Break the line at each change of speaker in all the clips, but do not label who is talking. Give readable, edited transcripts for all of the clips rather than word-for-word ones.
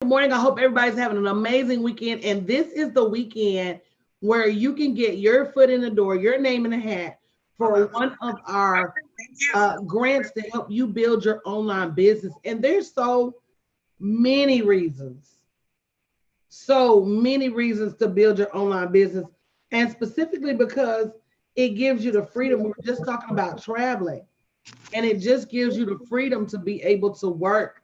Good morning. I hope everybody's having an amazing weekend. And this is the weekend where you can get your foot in the door, your name in the hat for one of our grants to help you build your online business. And there's many reasons, so many reasons to build your online business. And specifically because it gives you the freedom. We were just talking about traveling, and it just gives you the freedom to be able to work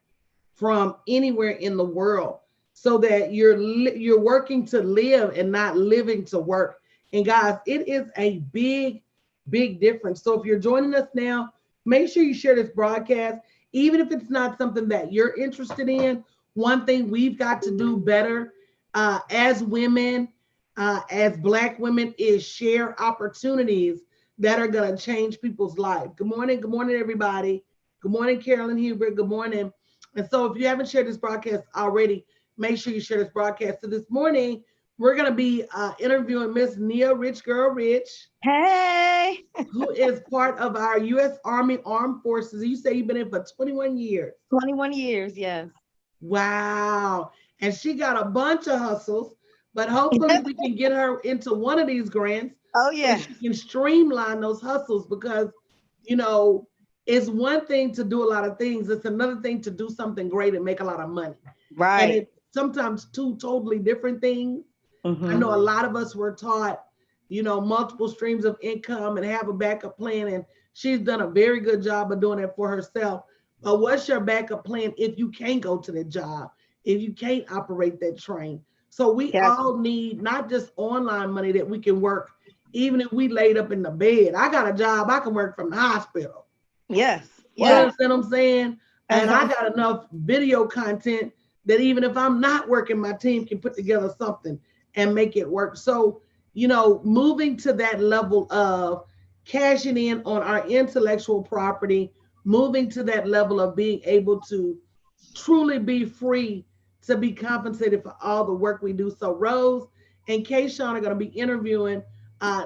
from anywhere in the world so that you're working to live and not living to work. And guys, it is a big difference. So if you're joining us now, make sure you share this broadcast, even if it's not something that you're interested in. One thing we've got to do better as women, as Black women, is share opportunities that are going to change people's life. Good morning, everybody. Good morning, Carolyn Hubert. Good morning. And so if you haven't shared this broadcast already, make sure you share this broadcast. So this morning, we're going to be interviewing Miss Nia Rich Girl Rich.
Hey.
Who is part of our U.S. Army Armed Forces. You say you've been in for 21 years.
21 years, yes.
Wow. And she got a bunch of hustles, but hopefully we can get her into one of these grants.
Oh,
so
yeah.
she can streamline those hustles because, you know, it's one thing to do a lot of things. It's another thing to do something great and make a lot of money. And
Right.
it's sometimes two totally different things. I know a lot of us were taught, multiple streams of income and have a backup plan. And she's done a very good job of doing it for herself. But what's your backup plan if you can't go to the job, if you can't operate that train? So we
Yes.
all need not just online money that we can work, even if we laid up in the bed. I got a job, I can work from the hospital.
Yes.
You
Yes.
understand what I'm saying? And I
Uh-huh.
got enough video content that even if I'm not working, my team can put together something and make it work. So, moving to that level of cashing in on our intellectual property, moving to that level of being able to truly be free to be compensated for all the work we do. So Rose and Kayshawn are going to be interviewing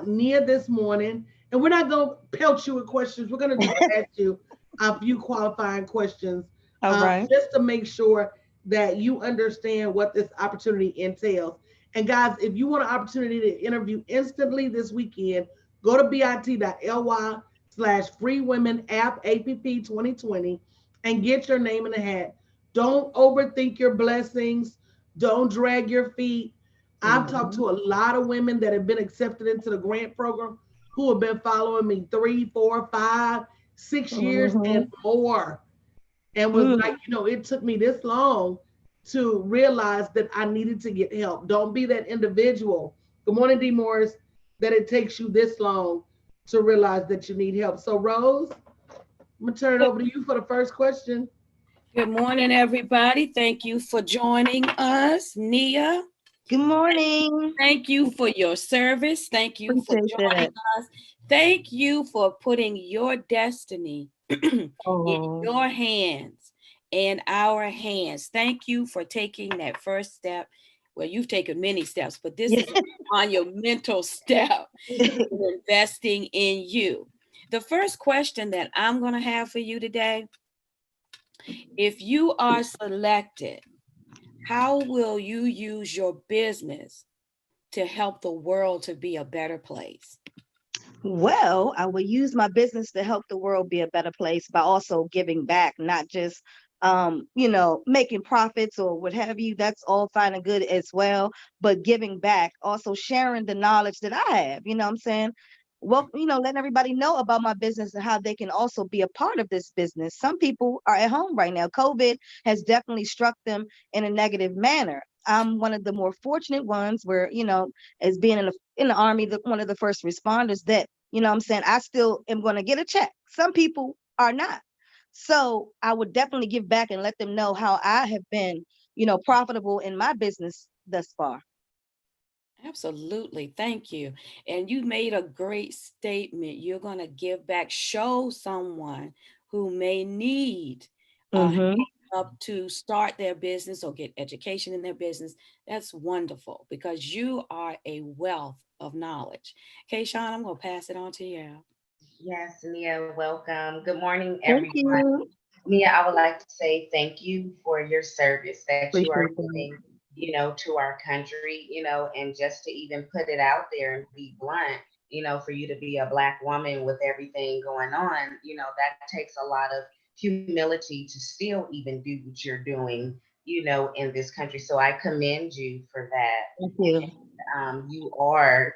Nia this morning, and we're not going to pelt you with questions. We're going to just ask you a few qualifying questions
All right.
just to make sure that you understand what this opportunity entails. And guys, if you want an opportunity to interview instantly this weekend, go to bit.ly/free women app 2020 and get your name in the hat. Don't overthink your blessings. Don't drag your feet. I've talked
Mhm.
to a lot of women that have been accepted into the grant program who have been following me 3, 4, 5, 6 years and
Mhm.
more. And was
Mm.
like, it took me this long to realize that I needed to get help. Don't be that individual. Good morning, D. Morris, that it takes you this long to realize that you need help. So, Rose, I'm going to turn it over to you for the first question.
Good morning, everybody. Thank you for joining us. Nia,
Good morning.
thank you for your service. Thank you for
Appreciate
joining
that.
us. Thank you for putting your destiny in
Oh,
your hands and our hands. Thank you for taking that first step. Well, you've taken many steps, but this
yeah.
is a monumental step in investing in you. The first question that I'm going to have for you today, if you are selected, how will you use your business to help the world to be a better place?
Well, I will use my business to help the world be a better place by also giving back, not just making profits or what have you. That's all fine and good as well, but giving back, also sharing the knowledge that I have, you know what I'm saying? Well, letting everybody know about my business and how they can also be a part of this business. Some people are at home right now. COVID has definitely struck them in a negative manner. I'm one of the more fortunate ones where, as being in the army, one of the first responders that, what I'm saying, I still am going to get a check. Some people are not. So I would definitely give back and let them know how I have been, profitable in my business thus far.
Absolutely. Thank you. And you made a great statement. You're going to give back, show someone who may need
Mm-hmm.
help to start their business or get education in their business. That's wonderful because you are a wealth of knowledge. Okay, Sean, I'm going to pass it on to you.
Yes, Nia, welcome. Good morning,
Thank
everyone.
you.
Mia, I would like to say thank you for your service that you are
Appreciate that.
giving, to our country, and just to even put it out there and be blunt, for you to be a Black woman with everything going on, that takes a lot of humility to still even do what you're doing, in this country. So I commend you for
Thank you.
that. You are,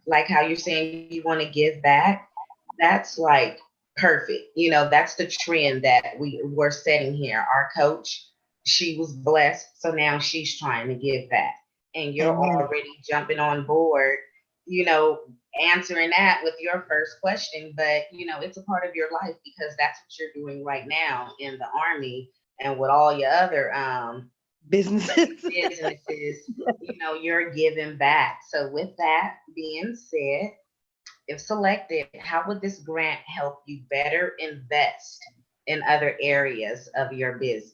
like how you're saying you want to give back, that's like perfect. That's the trend that we're setting here. Our coach, she was blessed, so now she's trying to give back. And you're
Amen.
already jumping on board, you know, answering that with your first question. But, it's a part of your life because that's what you're doing right now in the Army and with all your other
Businesses.
businesses, you're giving back. So, with that being said, if selected, how would this grant help you better invest in other areas of your business?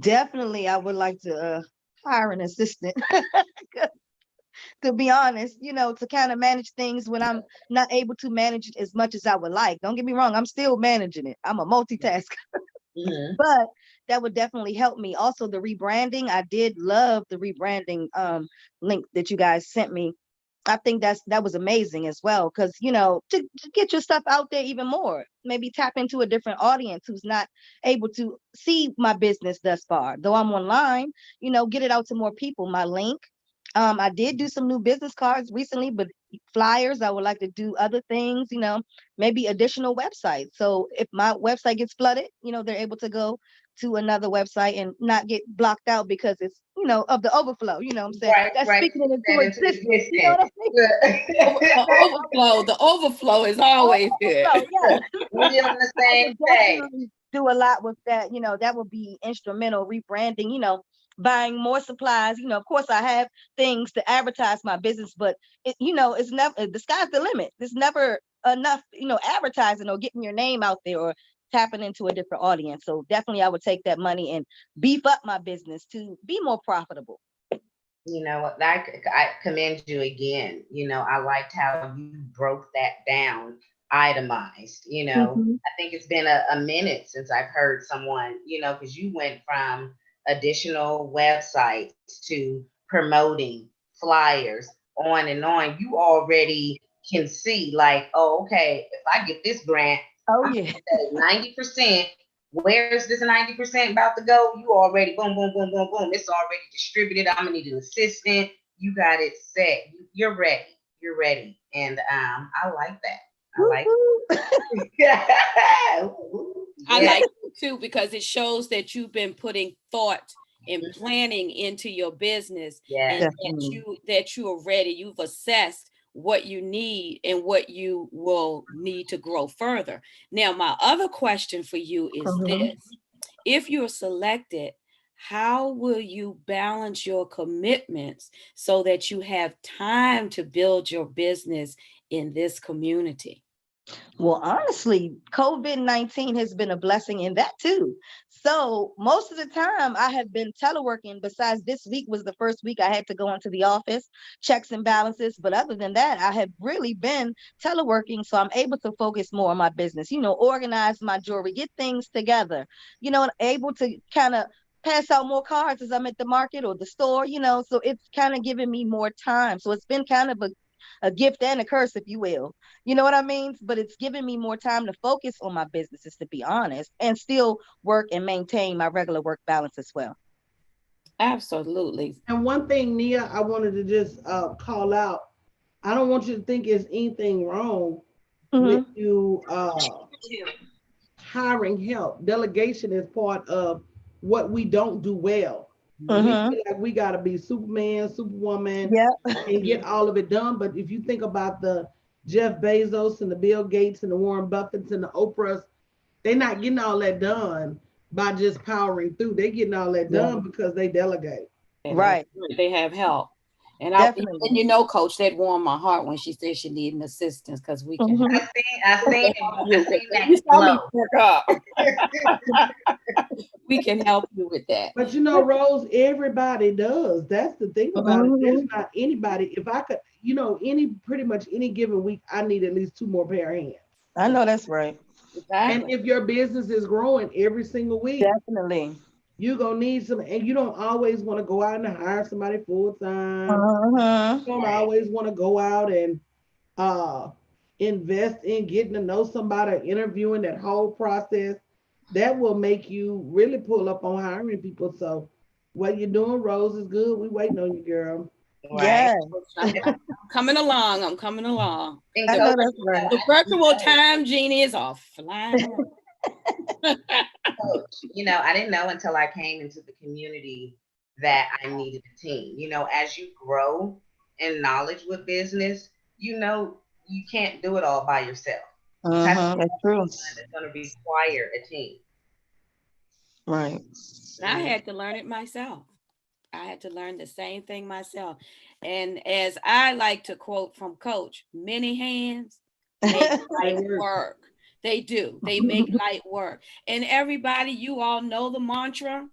Definitely, I would like to hire an assistant. To be honest, to kind of manage things when I'm not able to manage it as much as I would like. Don't get me wrong, I'm still managing it. I'm a multitasker,
Mm-hmm.
but that would definitely help me. Also, the rebranding, I did love the rebranding link that you guys sent me. I think that was amazing as well because to get your stuff out there even more, maybe tap into a different audience who's not able to see my business thus far. Though I'm online, get it out to more people. My link. I did do some new business cards recently, but flyers. I would like to do other things. Maybe additional websites. So if my website gets flooded, they're able to go to another website and not get blocked out because it's of the overflow. You know what I'm saying?
Right,
That's
right.
speaking it into
That is
existence. You know what I mean?
The overflow is always good.
Overflow, yeah.
We on the
I
same
would
page.
definitely do a lot with that. That would be instrumental. Rebranding, buying more supplies. Of course, I have things to advertise my business, but it's never the sky's the limit. There's never enough, advertising or getting your name out there or tapping into a different audience. So definitely, I would take that money and beef up my business to be more profitable.
I commend you again. I liked how you broke that down, itemized.
Mhm.
I think it's been a minute since I've heard someone, because you went from additional websites to promoting flyers on and on. You already can see, like, oh, okay, if I get this grant,
Oh
I'm
yeah.
gonna say 90%. Where's this 90% about to go? You already boom, boom, boom, boom, boom. It's already distributed. I'm gonna need an assistant. You got it set. You're ready. You're ready. And I like that. I like
I
yeah.
like it too because it shows that you've been putting thought and planning into your business,
Yeah.
and
Definitely.
that you are ready. You've assessed what you need and what you will need to grow further. Now, my other question for you is
Mhm.
this: if you're selected, how will you balance your commitments so that you have time to build your business in this community?
Well, honestly, COVID-19 has been a blessing in that too. So most of the time I have been teleworking. Besides, this week was the first week I had to go into the office, checks and balances. But other than that, I have really been teleworking. So I'm able to focus more on my business, organize my jewelry, get things together, able to kind of pass out more cards as I'm at the market or the store, so it's kind of giving me more time. So it's been kind of a gift and a curse, if you will. You know what I mean? But it's giving me more time to focus on my businesses, to be honest, and still work and maintain my regular work balance as well.
Absolutely.
And one thing, Nia, I wanted to just call out. I don't want you to think there's anything wrong with
Mm-hmm.
you hiring help. Delegation is part of what we don't do well. We
Mm-hmm.
feel like we got to be Superman, Superwoman,
Yeah.
and get all of it done. But if you think about the Jeff Bezos and the Bill Gates and the Warren Buffetts and the Oprahs, they're not getting all that done by just powering through. They're getting all that
Yeah.
done because they delegate.
And
Right.
they have help. And
Definitely.
Coach, that warmed my heart when she said she needed assistance because we can
Mm-hmm.
I seen
you.
that
You saw me
glow.
perk up. We can help you with that.
But Rose, everybody does. That's the thing about it. There's not anybody. If I could, pretty much any given week, I need at least two more pair of hands.
I know that's right.
And
Exactly.
if your business is growing every single week,
Definitely.
you're gonna need some, and you don't always want to go out and hire somebody full time.
Uh-huh.
You don't
Right.
always want to go out and uh invest in getting to know somebody, interviewing, that whole process. That will make you really pull up on hiring people. So what you're doing, Rose, is good. We waiting on you, girl.
Right.
Yeah,
I'm coming along. I'm coming along.
And
I
The,
know
Coach,
that's
you
right.
know,
the
I didn't
virtual
know,
time genie is off. Flying away.
Coach, I didn't know until I came into the community that I needed a team. As you grow in knowledge with business, you can't do it all by yourself. You have to
Uh-huh. That's
have
true.
someone that's going to require a team.
Right.
I had to learn it myself. I had to learn the same thing myself. And as I like to quote from Coach, many hands make
They
light
work.
work. They do. They make light work. And everybody, you all know the mantra,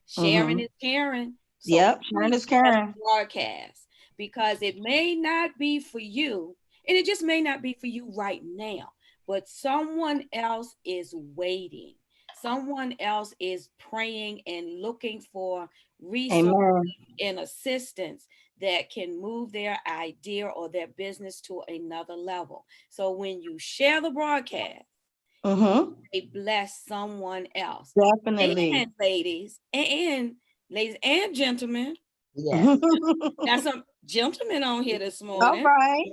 sharing
Mm-hmm.
is caring. So
Yep. Sharon
please
is
share the
Karen.
broadcast because it may not be for you, and it just may not be for you right now, but someone else is waiting. Someone else is praying and looking for resources
Amen.
and assistance that can move their idea or their business to another level. So when you share the broadcast,
Mm-hmm.
they bless someone else.
Definitely.
And ladies and gentlemen,
Yes.
got some gentlemen on here this
All
morning.
right.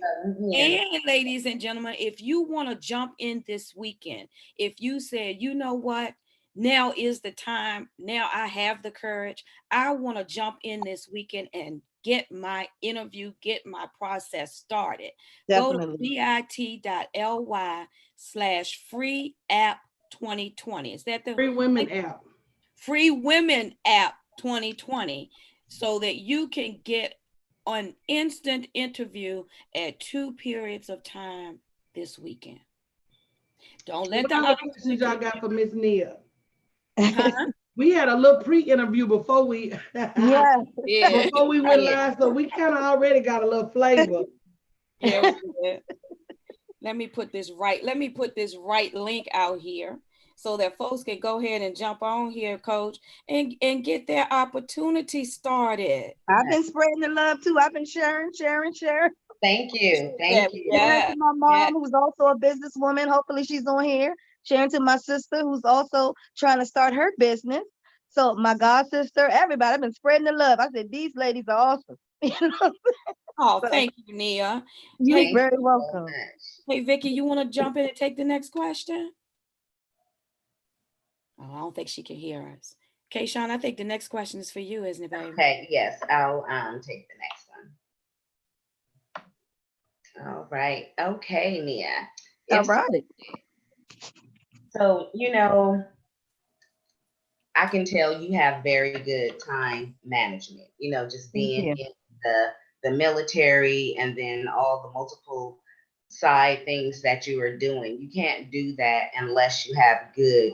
Yeah.
And ladies and gentlemen, if you want to jump in this weekend, if you said, you know what, now is the time, now I have the courage, I want to jump in this weekend and get my interview, get my process started, go to
Definitely.
bit.ly/free app 2020. Is that the
Free women app.
free women app 2020 so that you can get an instant interview at 2 periods of time this weekend. Don't let
What
the
other
opposite
questions y'all
get
got for Miss Nia?
huh?
We had a little pre-interview before we
Yeah.
Yeah.
before we went
Yeah.
live, so we kind of already got a little flavor.
Yeah, we did. Let me put this right. Let me put this right link out here so that folks can go ahead and jump on here, coach, and get their opportunity started.
I've been spreading the love too. I've been sharing.
Thank you.
Yeah,
Thank you.
Sharing
yeah,
to my
yeah.
mom, who's also a businesswoman. Hopefully she's on here. Sharing to my sister, who's also trying to start her business. So my god sister, everybody, I've been spreading the love. I said, these ladies are awesome. You know,
Oh,
so
thank you, Nia.
you're
Hey,
Thank
very
you so
welcome.
much.
hey, Vicky, you want to jump in and take the next question? Oh, I don't think she can hear us. Kayshawn, I think the next question is for you, isn't it, baby?
Okay, yes, I'll take the next one. All right. Okay, Nia.
All
If so,
right.
I can tell you have very good time management, just
Thank
being
you.
in the military and then all the multiple side things that you are doing. You can't do that unless you have good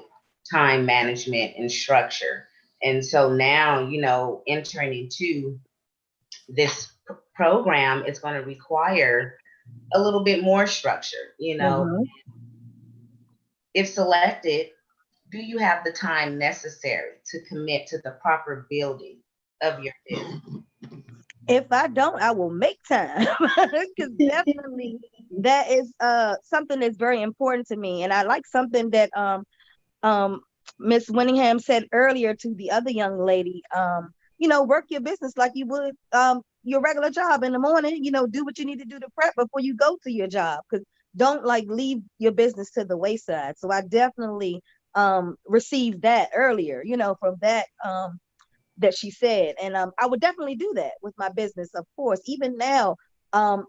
time management and structure. And so now, entering into this program is going to require a little bit more structure.
Mm-hmm.
If selected, do you have the time necessary to commit to the proper building of your business?
If I don't, I will make time. Because definitely that is something that's very important to me. And I like something that um Miss Winningham said earlier to the other young lady, work your business like you would your regular job in the morning, do what you need to do to prep before you go to your job. Because don't like leave your business to the wayside. So I definitely received that earlier, from that she said. And I would definitely do that with my business, of course. Even now,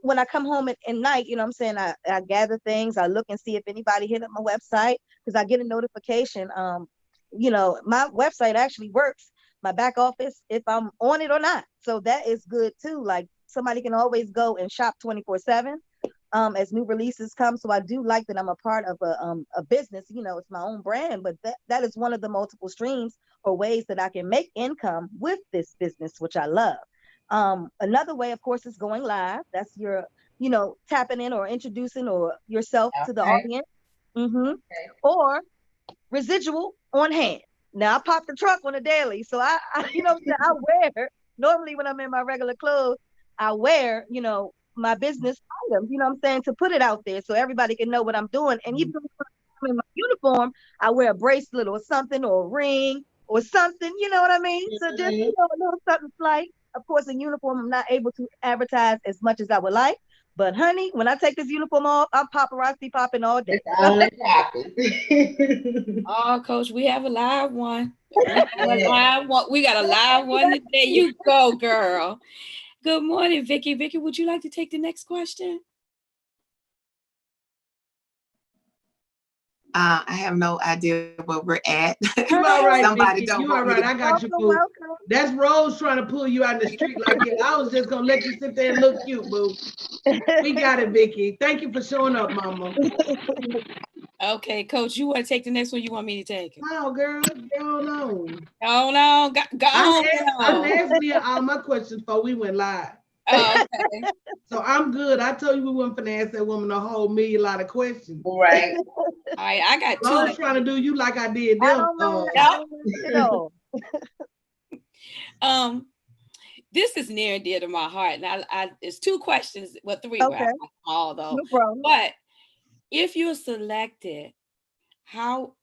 when I come home at night, I'm saying I gather things, I look and see if anybody hit up my website because I get a notification. My website actually works, my back office, if I'm on it or not. So that is good too. Like somebody can always go and shop 24/7 as new releases come. So I do like that I'm a part of a business, it's my own brand, but that is one of the multiple streams or ways that I can make income with this business, which I love. Another way, of course, is going live. That's your, tapping in or introducing or yourself to the
Okay.
audience. Mm-hmm. Or residual on hand. Now I pop the trunk on a daily, so you know what I'm saying, I wear normally when I'm in my regular clothes, I wear, you know, my business items, you know what I'm saying, to put it out there so everybody can know what I'm doing. And even when I'm in my uniform, I wear a bracelet or something or a ring or something, you know what I mean? So just, you know, a little something slight. Of course, in uniform, I'm not able to advertise as much as I would like. But honey, when I take this uniform off, I'm paparazzi popping all day.
It's only popping.
Oh, Coach, we have a live one. We got a live one. We got a live one today. You go, girl. Good morning, Vicky. Vicky, would you like to take the next question?
I have no idea where we're at.
You all right,
Somebody
Vicky.
don't
You
want
all
me
right.
to-
I got you, boo.
Welcome.
That's Rose trying to pull you out in the street like it. I was just gonna let you sit there and look cute, boo. We got it, Vicky. Thank you for showing up, mama.
Okay, Coach, you want to take the next one? You want me to take it?
Oh, girl, go on.
Go on, go
I
on.
asked Leah all my questions before we went live.
Oh, okay.
So I'm good. I told you we weren't finna ask that woman a whole million lot of questions.
Right.
All right, I got
I
two.
was trying to do you like I did
I
them.
don't know. I don't know, you know.
This is near and dear to my heart. And it's two questions, well, three,
Okay.
all though.
No problem.
But if you're selected, how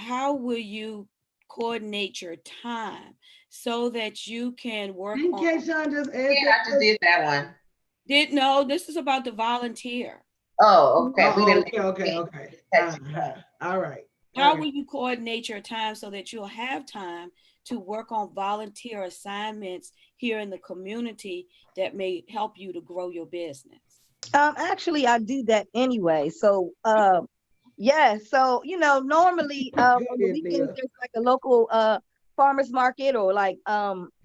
will you coordinate your time so that you can work
Didn't
on?
Kayshawn just ask
Yeah, I just did that one.
No, this is about the volunteer.
Oh, okay. We didn't.
Okay. All right.
How will you coordinate your time so that you'll have time to work on volunteer assignments here in the community that may help you to grow your business?
Actually, I do that anyway. So, yeah. So, you know, normally on the weekends there's like a local farmers market or like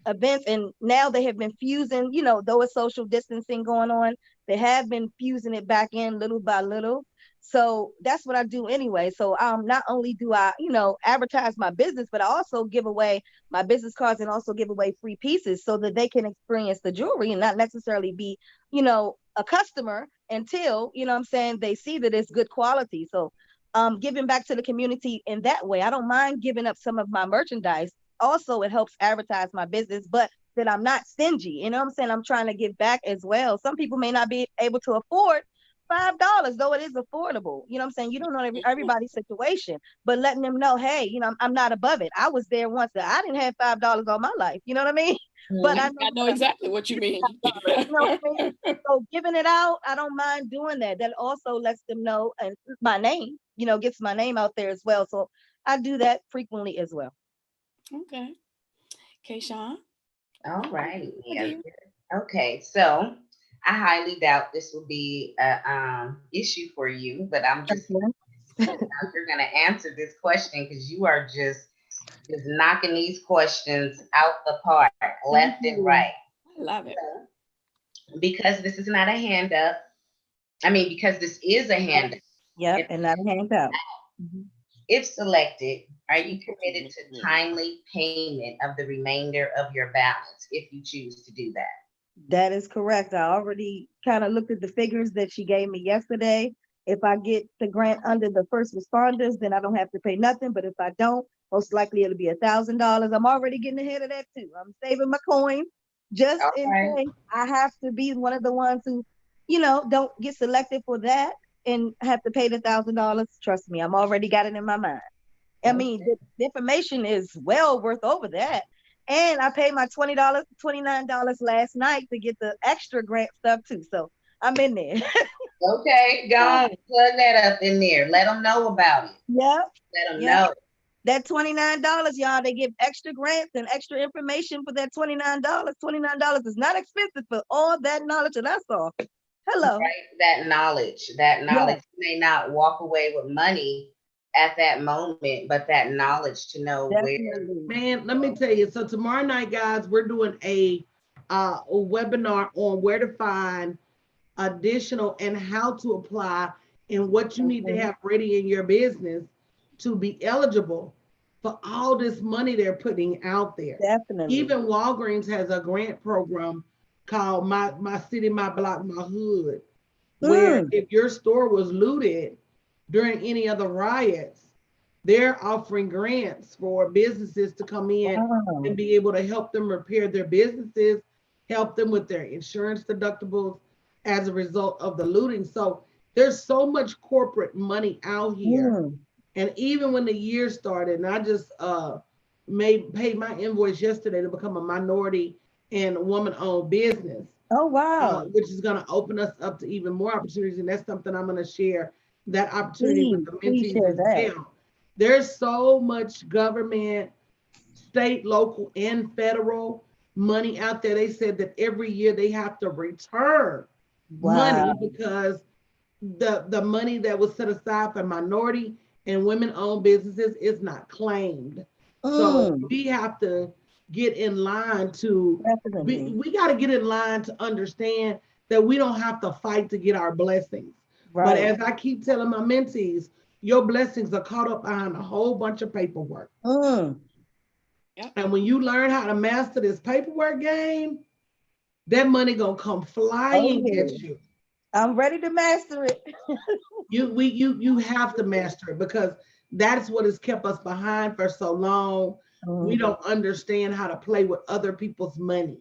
events, and now they have been fusing. You know, though it's social distancing going on, they have been fusing it back in little by little. So that's what I do anyway. So not only do I, you know, advertise my business, but I also give away my business cards and also give away free pieces so that they can experience the jewelry and not necessarily be, you know, a customer until, you know what I'm saying, they see that it's good quality. So giving back to the community in that way. I don't mind giving up some of my merchandise. Also, it helps advertise my business, but that I'm not stingy. You know what I'm saying? I'm trying to give back as well. Some people may not be able to afford $5, though it is affordable. You know what I'm saying? You don't know everybody's situation, but letting them know, hey, you know, I'm not above it. I was there once. I didn't have $5 all my life. You know what I mean? But
I know exactly what you mean.
You know what I mean? So giving it out, I don't mind doing that. That also lets them know, and my name, you know, gets my name out there as well. So I do that frequently as well.
Okay. Kayshawn?
All right. Yeah. Okay. So I highly doubt this will be a issue for you, but I'm just you're gonna answer this question because you are just knocking these questions out the park, left and right.
I love it.
So, because this is not a hand up. I mean, because this is a hand up.
Yep, and not a handout.
If selected, are you committed to timely payment of the remainder of your balance if you choose to do that?
That is correct. I already kind of looked at the figures that she gave me yesterday. If I get the grant under the first responders, then I don't have to pay nothing. But if I don't, most likely it'll be $1,000. I'm already getting ahead of that too. I'm saving my coins just in case I have to be one of the ones who, you know, don't get selected for that and have to pay the $1,000. Trust me, I'm already got it in my mind. I mean, the information is well worth over that. And I paid my $20, $29 last night to get the extra grant stuff too. So I'm in there.
Okay, go on, plug that up in there. Let them know about it.
Yep.
Let them know.
That $29, y'all, they give extra grants and extra information for that $29. $29 is not expensive for all that knowledge that I saw. Hello.
Right, that knowledge. You may not walk away with money at that moment, but that knowledge to know where.
Man, let me tell you. So tomorrow night, guys, we're doing a webinar on where to find additional and how to apply and what you need to have ready in your business to be eligible for all this money they're putting out there.
Definitely.
Even Walgreens has a grant program called My City, My Block, My Hood, where if your store was looted, during any of the riots, they're offering grants for businesses to come in
Wow.
and be able to help them repair their businesses, help them with their insurance deductibles as a result of the looting. So there's so much corporate money out here.
Mm.
And even when the year started, and I just paid my invoice yesterday to become a minority and woman-owned business,
Oh, wow.
which is going to open us up to even more opportunities. And that's something I'm going to share that opportunity with
Please,
the
please
mentees
share
as
that.
well. There's so much government, state, local, and federal money out there. They said that every year they have to return money
Wow.
because the money that was set aside for minority and women-owned businesses is not claimed. So
Mm.
we have to get in line to
Definitely.
we got to get in line to understand that we don't have to fight to get our blessings. But
Right.
as I keep telling my mentees, your blessings are caught up behind a whole bunch of paperwork.
Mm.
Yep.
And when you learn how to master this paperwork game, that money gonna come
Oh,
flying
yeah.
at you.
I'm ready to master it.
You have to master it because that's what has kept us behind for so long. We
Mm.
don't understand how to play with other people's money,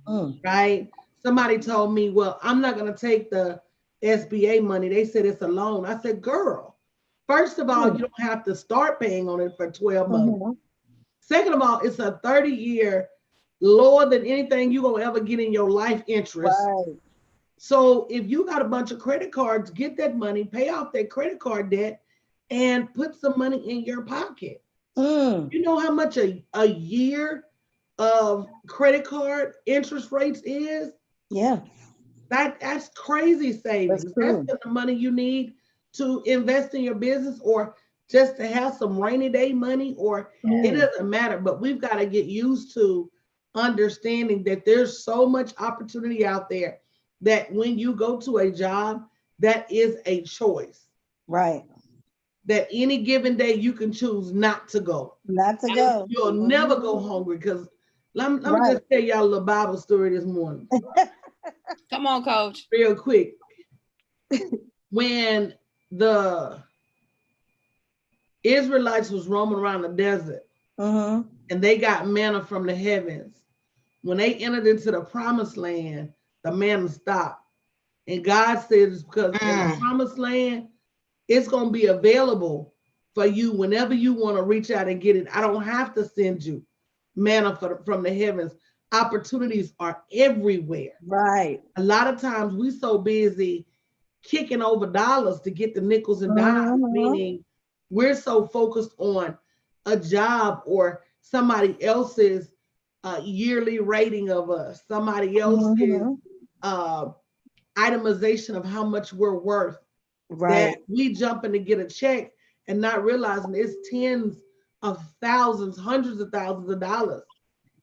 Mm.
right? Somebody told me, well, I'm not gonna take the SBA money. They said it's a loan. I said, girl, first of all,
Mm.
you don't have to start paying on it for 12 months.
Mhm.
Second of all, it's a 30-year lower than anything you're gonna ever get in your life interest.
Right.
So if you got a bunch of credit cards, get that money, pay off that credit card debt, and put some money in your pocket.
Mm.
You know how much a year of credit card interest rates is?
Yeah,
That's crazy
that's
savings. That's
true.
the money you need to invest in your business or just to have some rainy day money, or it
Mm.
doesn't matter. But we've got to get used to understanding that there's so much opportunity out there that when you go to a job, that is a choice.
Right.
That any given day you can choose not to go.
Not to go.
You'll never
Mhm.
go hungry because let me
Right.
just tell y'all a little Bible story this morning,
Come on, coach.
real quick. When the Israelites was roaming around the desert
Mm-hmm.
and they got manna from the heavens, when they entered into the promised land, the manna stopped. And God said it's because in the
Mm.
promised land, it's going to be available for you whenever you want to reach out and get it. I don't have to send you manna from the heavens. Opportunities are everywhere.
Right.
A lot of times we so busy kicking over dollars to get the nickels and dimes,
Mm-hmm.
meaning we're so focused on a job or somebody else's yearly rating of us, somebody else's
Mm-hmm.
uh, itemization of how much we're worth, that
Right.
we jumping to get a check and not realizing it's tens of thousands, hundreds of thousands of dollars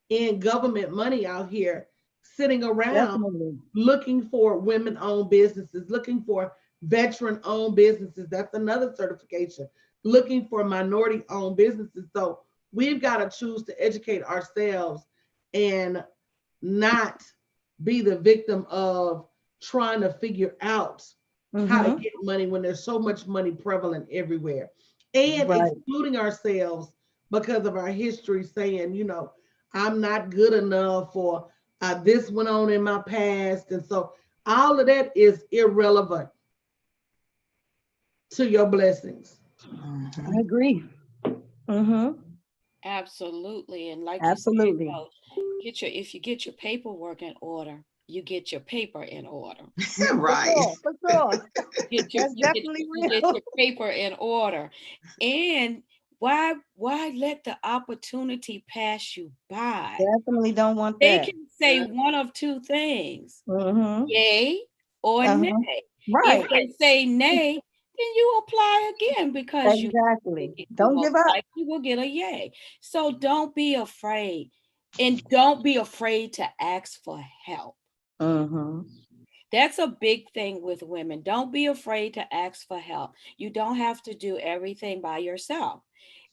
in government money out here sitting around
Definitely.
looking for women-owned businesses, looking for veteran-owned businesses. That's another certification. Looking for minority-owned businesses. So we've got to choose to educate ourselves and not be the victim of trying to figure out how to
Mm-hmm.
get money when there's so much money prevalent everywhere, and
Right.
excluding ourselves because of our history, saying, I'm not good enough, or this went on in my past. And so all of that is irrelevant to your blessings.
I
Mhm.
agree. Mm-hmm.
Absolutely. And like you said,
Absolutely.
coach, if you get your paperwork in order, you get your paper in order.
For
Right.
sure. For sure.
Get your
That's definitely
you get
real.
your paper in order. And why let the opportunity pass you by?
Definitely don't want
They
that.
can say one of two things,
Mm-hmm.
yay or
Uh-huh.
nay. If
Right.
they say nay, then you apply again because
Exactly.
you
Don't
most
give up.
likely will get a yay. So don't be afraid. And don't be afraid to ask for help.
Mm-hmm.
That's a big thing with women. Don't be afraid to ask for help. You don't have to do everything by yourself.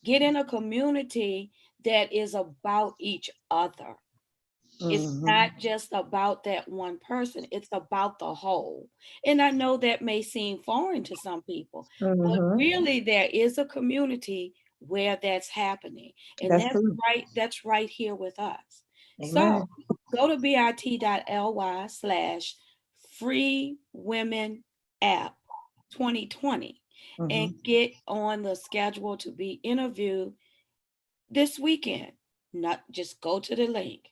Get in a community that is about each other. It's not just about that one person, it's about the whole. And I know that may seem foreign to some people, but really there is a community where that's happening. And that's right here with us. So go to bit.ly/free women app 2020 and get on the schedule to be interviewed this weekend. Not just go to the link,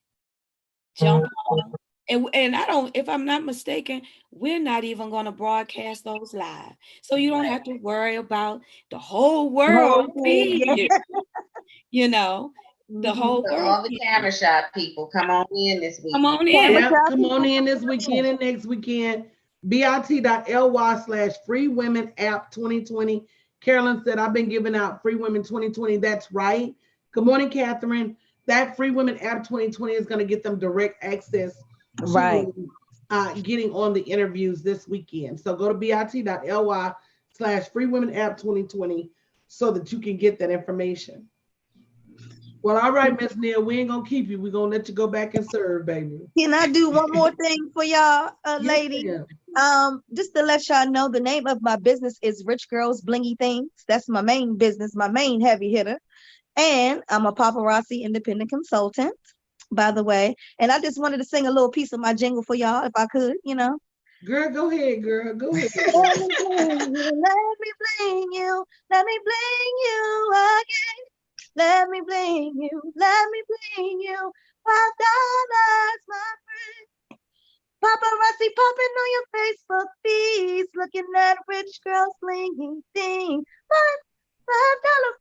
jump on. And I don't, if I'm not mistaken, we're not even going to broadcast those live. So you don't have to worry about the whole world seeing you. You know, the whole
So
world.
all the camera shot people, come on in this week.
Come on in.
Yeah, come on in this weekend and next weekend. bit.ly/free women app 2020. Carolyn said, I've been giving out free women 2020. That's right. Good morning, Catherine. That free women app 2020 is going to get them direct access to getting on the interviews this weekend. So go to bit.ly/free women app 2020 so that you can get that information. Well, all right, Miss Neal, we ain't gonna keep you. We're gonna let you go back and serve, baby.
Can I do one more thing for y'all, lady? Just to let y'all know, the name of my business is Rich Girls Blingy Things. That's my main business, my main heavy hitter. And I'm a paparazzi independent consultant, by the way. And I just wanted to sing a little piece of my jingle for y'all, if I could, you know.
Girl, go ahead, girl. Go ahead.
Let me bling you, let me bling you, let me bling you again. Let me bling you, let me bling you. $5, my friend. Paparazzi popping on your Facebook feeds, looking at rich girls blinging things. $5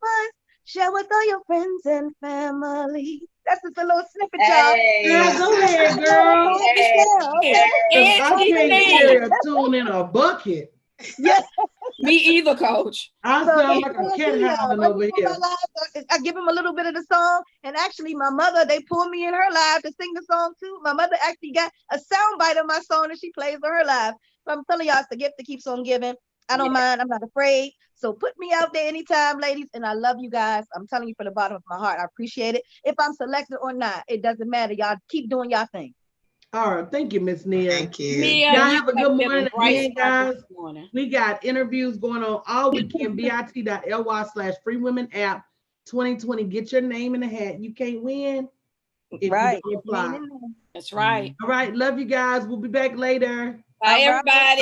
fun. Share with all your friends and family. That's just a little snippet, y'all.
Girl, go ahead, girl.
Okay.
I can't carry a tune in a bucket.
Yes.
Me either, Coach.
I sound like a cat howling over here.
I give him a little bit of the song, and actually my mother, they pulled me in her live to sing the song too. My mother actually got a sound bite of my song and she plays on her live. So I'm telling y'all, it's the gift that keeps on giving. I don't mind. I'm not afraid. So put me out there anytime, ladies. And I love you guys. I'm telling you from the bottom of my heart. I appreciate it. If I'm selected or not, it doesn't matter. Y'all keep doing y'all thing.
All right. Thank you, Miss Nia.
Thank you.
Mia,
Y'all have a good morning again, guys.
Morning.
We got interviews going on all weekend. bit.ly/free women app 2020. Get your name in the hat. You can't win if you don't apply.
That's right.
All right. Love you guys. We'll be back later.
Bye, everybody.